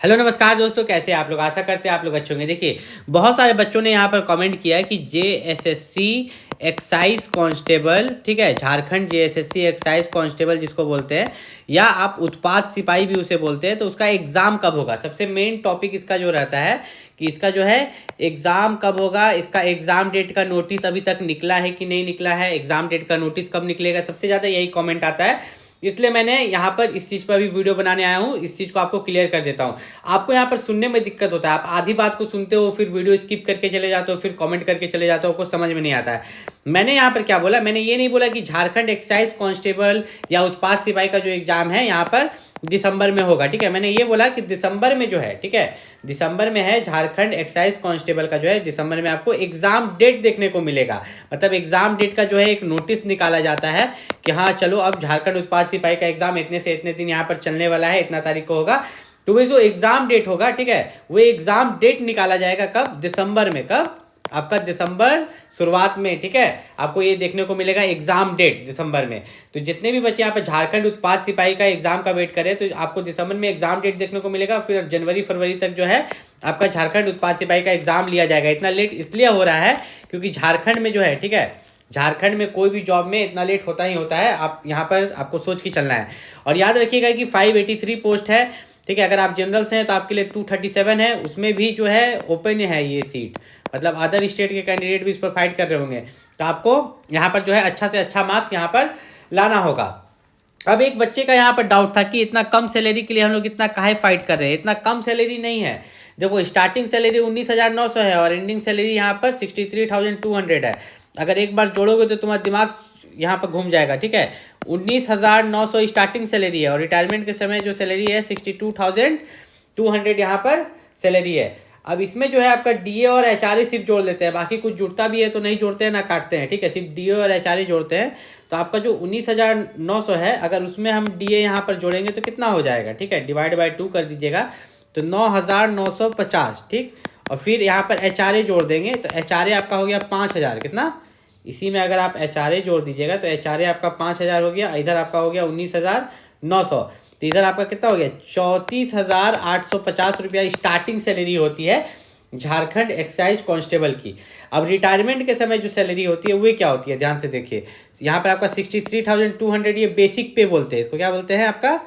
Hello नमस्कार दोस्तों, कैसे आप लोग। आशा करते हैं आप लोग अच्छे होंगे। देखिए, बहुत सारे बच्चों ने यहाँ पर कमेंट किया है कि जेएसएससी एक्साइज कांस्टेबल, ठीक है, झारखंड जेएसएससी एक्साइज कांस्टेबल जिसको बोलते हैं, या आप उत्पाद सिपाही भी उसे बोलते हैं, तो उसका एग्ज़ाम कब होगा। सबसे मेन टॉपिक इसका जो रहता है कि इसका जो है एग्ज़ाम कब होगा। इसका एग्ज़ाम डेट का नोटिस अभी तक निकला है कि नहीं निकला है, एग्ज़ाम डेट का नोटिस कब निकलेगा, सबसे ज़्यादा यही कमेंट आता है। इसलिए मैंने यहाँ पर इस चीज़ पर भी वीडियो बनाने आया हूँ, इस चीज़ को आपको क्लियर कर देता हूँ। आपको यहाँ पर सुनने में दिक्कत होता है, आप आधी बात को सुनते हो, फिर वीडियो स्किप करके चले जाते हो, फिर कमेंट करके चले जाते हो, आपको समझ में नहीं आता है। मैंने यहाँ पर क्या बोला, मैंने ये नहीं बोला कि झारखंड एक्साइज कांस्टेबल या उत्पाद सिपाही का जो एग्जाम है यहाँ पर दिसंबर में होगा, ठीक है। मैंने ये बोला कि दिसंबर में जो है, ठीक है, दिसंबर में है झारखंड एक्साइज कांस्टेबल का जो है, दिसंबर में आपको एग्जाम डेट देखने को मिलेगा। मतलब एग्जाम डेट का जो है एक नोटिस निकाला जाता है कि हाँ चलो अब झारखंड उत्पाद सिपाही का एग्जाम इतने से इतने दिन यहाँ पर चलने वाला है, इतना तारीख को होगा। तो वो जो एग्जाम डेट होगा, ठीक है, वो एग्जाम डेट निकाला जाएगा कब, दिसंबर में। कब? आपका दिसंबर शुरुआत में, ठीक है, आपको ये देखने को मिलेगा एग्जाम डेट दिसंबर में। तो जितने भी बच्चे यहाँ पे झारखंड उत्पाद सिपाही का एग्जाम का वेट करें, तो आपको दिसंबर में एग्जाम डेट देखने को मिलेगा। फिर जनवरी फरवरी तक जो है आपका झारखंड उत्पाद सिपाही का एग्जाम लिया जाएगा। इतना लेट इसलिए हो रहा है क्योंकि झारखंड में जो है, ठीक है, झारखंड में कोई भी जॉब में इतना लेट होता ही होता है। आप यहाँ पर आपको सोच के चलना है। और याद रखिएगा कि 583 पोस्ट है, ठीक है। अगर आप जनरल से हैं तो आपके लिए 237 है, उसमें भी जो है ओपन है ये सीट, मतलब अदर स्टेट के कैंडिडेट भी इस पर फाइट कर रहे होंगे। तो आपको यहाँ पर जो है अच्छा से अच्छा मार्क्स यहाँ पर लाना होगा। अब एक बच्चे का यहाँ पर डाउट था कि इतना कम सैलरी के लिए हम लोग इतना काहे फाइट कर रहे हैं। इतना कम सैलरी नहीं है। देखो, स्टार्टिंग सैलरी 19,900 है और एंडिंग सैलरी यहाँ पर 63,200 है। अगर एक बार जोड़ोगे तो तुम्हारा दिमाग यहाँ पर घूम जाएगा, ठीक है। 19,900 स्टार्टिंग सैलरी है और रिटायरमेंट के समय जो सैलरी है 62,200 यहाँ पर सैलरी है। अब इसमें जो है आपका डीए और एचआरए सिर्फ जोड़ लेते हैं, बाकी कुछ जुड़ता भी है तो नहीं जोड़ते हैं ना काटते हैं, ठीक है। सिर्फ डीए और एचआरए जोड़ते हैं। तो आपका जो 19,900 है, अगर उसमें हम डीए यहाँ पर जोड़ेंगे तो कितना हो जाएगा, ठीक है, डिवाइड बाई 2 कर दीजिएगा तो 9,950, ठीक। और फिर यहाँ पर एचआरए जोड़ देंगे तो एचआरए आपका हो गया 5,000। कितना? इसी में अगर आप एचआरए जोड़ दीजिएगा तो एचआरए आपका 5,000 हो गया, इधर आपका हो गया 19,900, तो इधर आपका कितना हो गया 34,850 रुपया स्टार्टिंग सैलरी होती है झारखंड एक्साइज कांस्टेबल की। अब रिटायरमेंट के समय जो सैलरी होती है वो क्या होती है, ध्यान से देखिए। यहाँ पर आपका 63,200 ये बेसिक पे बोलते हैं, इसको क्या बोलते हैं, आपका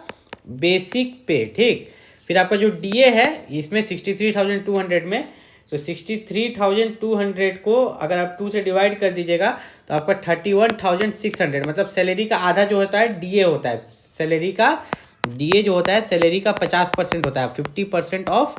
बेसिक पे, ठीक। फिर आपका जो डीए है इसमें 63,200 में, तो 63,200 को अगर आप 2 से डिवाइड कर दीजिएगा तो आपका 31,600, मतलब सैलरी का आधा जो होता है डीए होता है। सैलरी का डीए जो होता है सैलरी का 50% होता है, 50% ऑफ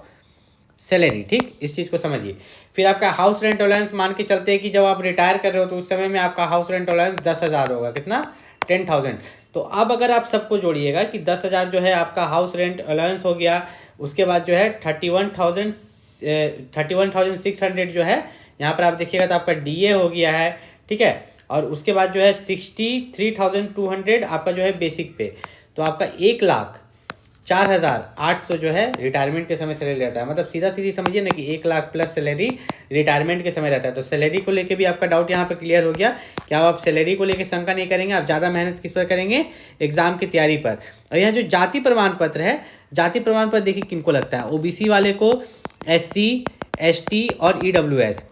सैलरी, ठीक। इस चीज़ को समझिए। फिर आपका हाउस रेंट अलाउंस मान के चलते हैं कि जब आप रिटायर कर रहे हो तो उस समय में आपका हाउस रेंट अलाउंस 10,000 होगा। कितना? 10,000। तो अब अगर आप सबको जोड़िएगा कि 10,000 जो है आपका हाउस रेंट अलाउंस हो गया, उसके बाद जो है 31,600 जो है यहाँ पर आप देखिएगा तो आपका डीए हो गया है, ठीक है। और उसके बाद जो है 63,200 आपका जो है बेसिक पे, तो आपका 1,04,800 जो है रिटायरमेंट के समय सैलरी रहता है। मतलब सीधा सीधी समझिए ना कि 1 लाख प्लस सैलरी रिटायरमेंट के समय रहता है। तो सैलरी को लेके भी आपका डाउट यहाँ पर क्लियर हो गया कि आप सैलरी को लेके शंका नहीं करेंगे, आप ज़्यादा मेहनत किस पर करेंगे, एग्जाम की तैयारी पर। और यहाँ जो जाति प्रमाण पत्र है, जाति प्रमाण पत्र देखिए किनको लगता है, ओबीसी वाले को, एससी, एसटी और ईडब्ल्यूएस।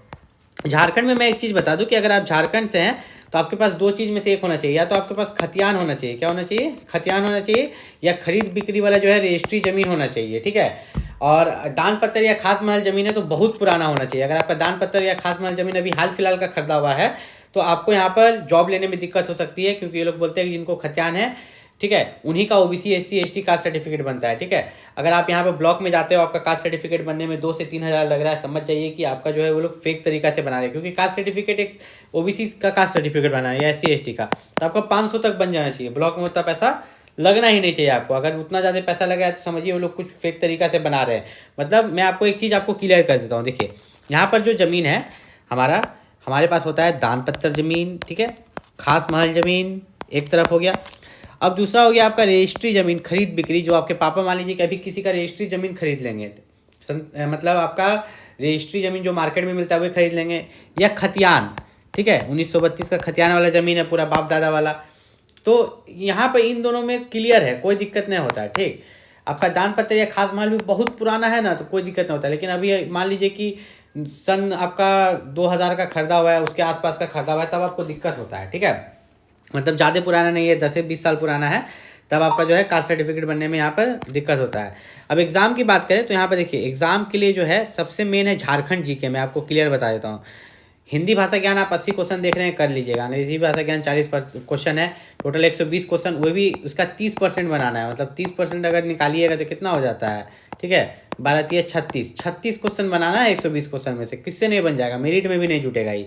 झारखंड में मैं एक चीज़ बता दूं कि अगर आप झारखंड से हैं तो आपके पास 2 चीज़ में से एक होना चाहिए, या तो आपके पास खतियान होना चाहिए, क्या होना चाहिए, खतियान होना चाहिए, या खरीद बिक्री वाला जो है रजिस्ट्री ज़मीन होना चाहिए, ठीक है। और दान पत्र या खास महल ज़मीन है तो बहुत पुराना होना चाहिए। अगर आपका दान पत्र या खास महल ज़मीन अभी हाल फिलहाल का खरीदा हुआ है तो आपको यहाँ पर जॉब लेने में दिक्कत हो सकती है, क्योंकि ये लोग बोलते हैं कि जिनको खतियान है, ठीक है, उन्हीं का OBC, SC, ST caste certificate बनता है, ठीक है। अगर आप यहाँ पे ब्लॉक में जाते हो, आपका कास्ट सर्टिफिकेट बनने में 2 से 3 हज़ार लग रहा है, समझ जाइए कि आपका जो है वो लोग फेक तरीका से बना रहे हैं। क्योंकि कास्ट सर्टिफिकेट एक ओबीसी का कास्ट सर्टिफिकेट बना है या एससी एसटी का, तो आपका 500 तक बन जाना चाहिए। ब्लॉक में उतना पैसा लगना ही नहीं चाहिए आपको। अगर उतना ज़्यादा पैसा लगा है तो समझिए वो लोग कुछ फेक तरीका से बना रहे हैं। मतलब मैं आपको एक चीज़ आपको क्लियर कर देता हूँ। देखिए, यहाँ पर जो ज़मीन है हमारे पास होता है दान पत्र ज़मीन, ठीक है, खास महल ज़मीन एक तरफ हो गया। अब दूसरा हो गया आपका रजिस्ट्री ज़मीन, खरीद बिक्री, जो आपके पापा मान लीजिए कि अभी किसी का रजिस्ट्री ज़मीन खरीद लेंगे, मतलब आपका रजिस्ट्री ज़मीन जो मार्केट में मिलता है वो खरीद लेंगे, या खतियान, ठीक है, 1932 का खतियान वाला ज़मीन है, पूरा बाप दादा वाला। तो यहाँ पर इन दोनों में क्लियर है, कोई दिक्कत नहीं होता है, ठीक। आपका दान पत्र या खास माल भी बहुत पुराना है ना, तो कोई दिक्कत नहीं होता। लेकिन अभी मान लीजिए कि सन आपका 2000 का खरीदा हुआ है, उसके आसपास का खरीदा हुआ है, तब आपको दिक्कत होता है, ठीक है। मतलब ज़्यादा पुराना नहीं है, 10 से 20 साल पुराना है, तब आपका जो है कास्ट सर्टिफिकेट बनने में यहाँ पर दिक्कत होता है। अब एग्ज़ाम की बात करें तो यहाँ पर देखिए, एग्ज़ाम के लिए जो है सबसे मेन है झारखंड जीके। मैं आपको क्लियर बता देता हूँ। हिंदी भाषा ज्ञान आप 80 क्वेश्चन देख रहे हैं, कर लीजिएगा। अंग्रेजी भाषा ज्ञान 40 क्वेश्चन है, टोटल 120 क्वेश्चन, वो भी उसका 30% बनाना है। मतलब 30% अगर निकालिएगा तो कितना हो जाता है, ठीक है, 12 3 36, 36 क्वेश्चन बनाना है 120 क्वेश्चन में से। किससे नहीं बन जाएगा, मेरिट में भी नहीं जुटेगा ही।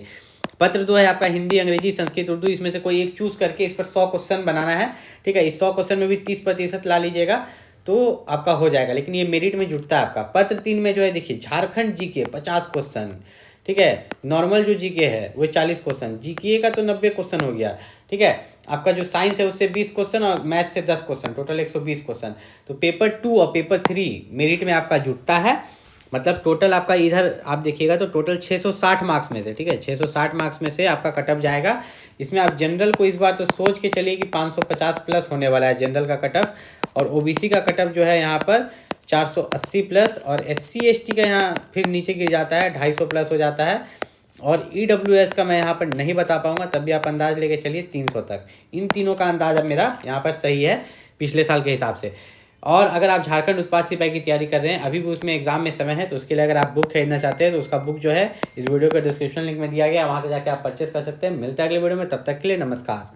पत्र 2 है आपका हिंदी, अंग्रेजी, संस्कृत, उर्दू, इसमें से कोई एक चूज करके इस पर 100 क्वेश्चन बनाना है, ठीक है। इस 100 क्वेश्चन में भी 30% ला लीजिएगा तो आपका हो जाएगा, लेकिन ये मेरिट में जुटता है आपका। पत्र 3 में जो है देखिए, झारखंड जीके 50 क्वेश्चन, ठीक है। नॉर्मल जो जीके है वो 40 क्वेश्चन, जीके का तो 90 क्वेश्चन हो गया, ठीक है। आपका जो साइंस है उससे 20 क्वेश्चन और मैथ से 10 क्वेश्चन, टोटल 120 क्वेश्चन। तो पेपर 2 और पेपर 3 मेरिट में आपका जुटता है। मतलब टोटल आपका इधर आप देखिएगा तो टोटल 660 मार्क्स में से, ठीक है, 660 मार्क्स में से आपका कटअप जाएगा। इसमें आप जनरल को इस बार तो सोच के चलिए कि 550 प्लस होने वाला है जनरल का कटअप, और ओबीसी का कटअप जो है यहाँ पर 480 प्लस, और SC ST का यहाँ फिर नीचे गिर जाता है, 250 प्लस हो जाता है। और EWS का मैं यहाँ पर नहीं बता पाऊँगा, तब भी आप अंदाज लेके चलिए 300 तक। इन तीनों का अंदाज अब मेरा यहाँ पर सही है पिछले साल के हिसाब से। और अगर आप झारखंड उत्पाद सिपाही की तैयारी कर रहे हैं, अभी भी उसमें एग्जाम में समय है, तो उसके लिए अगर आप बुक खरीदना चाहते हैं तो उसका बुक जो है इस वीडियो के डिस्क्रिप्शन लिंक में दिया गया है, वहाँ से जाकर आप परचेस कर सकते हैं। मिलते हैं अगले वीडियो में, तब तक के लिए नमस्कार।